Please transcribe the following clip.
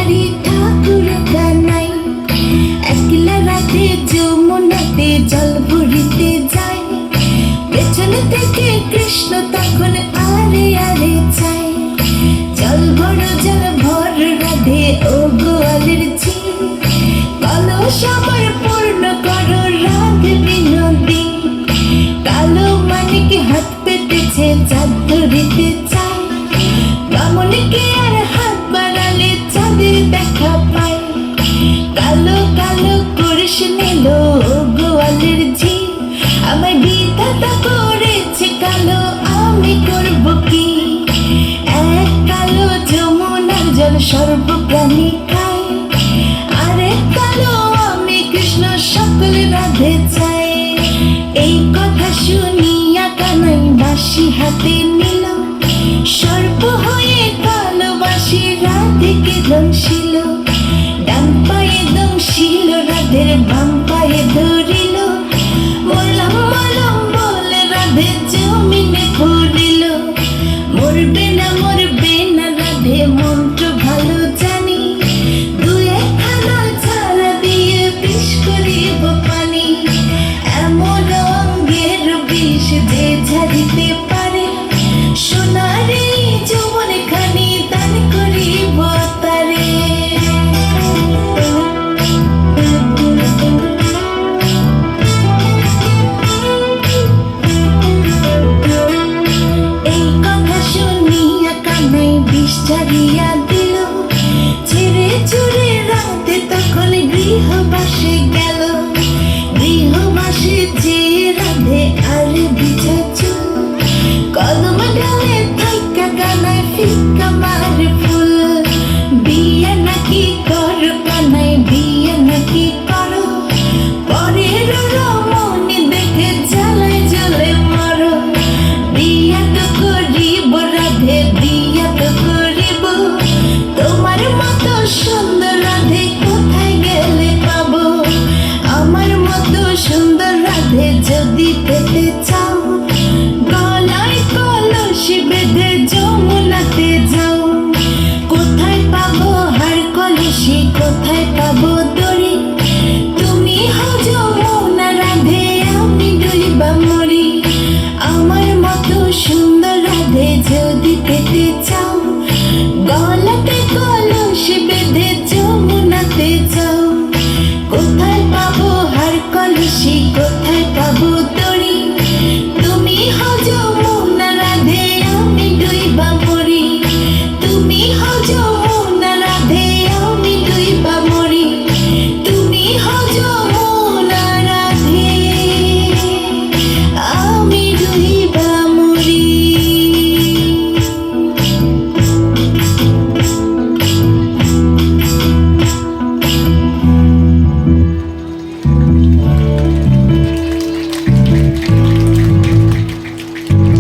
বাড়ি ঠাকুর কানাই, একলা রাতে যমুনাতে জল ভরিতে যায়। পেছনে থেকে কৃষ্ণ তখন আরে আরে চায়, জল ভর রাধে ও গোয়ালের ঝি, কলস আমার পূর্ণ করো রাগ বিনোদী। কালো মানিক হাত পেতেছে চাঁদ ধরিতে চায়, বামনকে আর হাত বাড়ালে চাঁদের দেখা পায়। কালো কালো করিস নিল ও গোয়ালের ঝি, আমায় বিধাতা করেছে কালো, আমি করব কি? এক কালো যমুনার জল সর্বপ্রাণী খায়, আরেক কালো আমি কৃষ্ণ সকল রাধে চাই। এই কথা শুনিয়া কানাই বাঁশি হাতে নিল, সর্প হয়ে কালো বাঁশি রাধেকে দংশিল। ডান পায়ে দংশিল রাধের বাম পায়ে ধরিল, মরলাম মরলাম বলে রাধে জমিনে পড়িল। মরবে না রাধে মন্ত্র ভালো জানি, দু একখানা ছাড়া দিয়ে বিষ করিব পানি। এমন অঙ্গের বিষ যে ঝাড়িতে পারে, সোনারে যৌবন খানি দান করিব তারে। এই কথা শুনিয়া কানাই বিষ ঝাড়িয়া দিল, ছেড়ে ছুড়ে রাতে তখন গৃহবাসে গেল। গৃহবাসে যে রাধে আর বিছা চুল, কদম ডালে থাইকা কানাই ফিক্কা মার ফুল। বিয়ে নাকি করো কানাই, বিয়ে নাকি করো, পরের রমণী দেখে জ্বালায় জ্বলে মরো। বিয়া তো করিব রাধে, বিয়া তো করিব, তোমার মতো সুন্দর রাধে কোথায় গেলে পাবো? আমার মতো সুন্দর রাধে যদি পেতে চাও, গলায় কলসি বেঁধে যমুনাতে যাও। কোথায় পাবো হার কলসি, কোথায় পাবো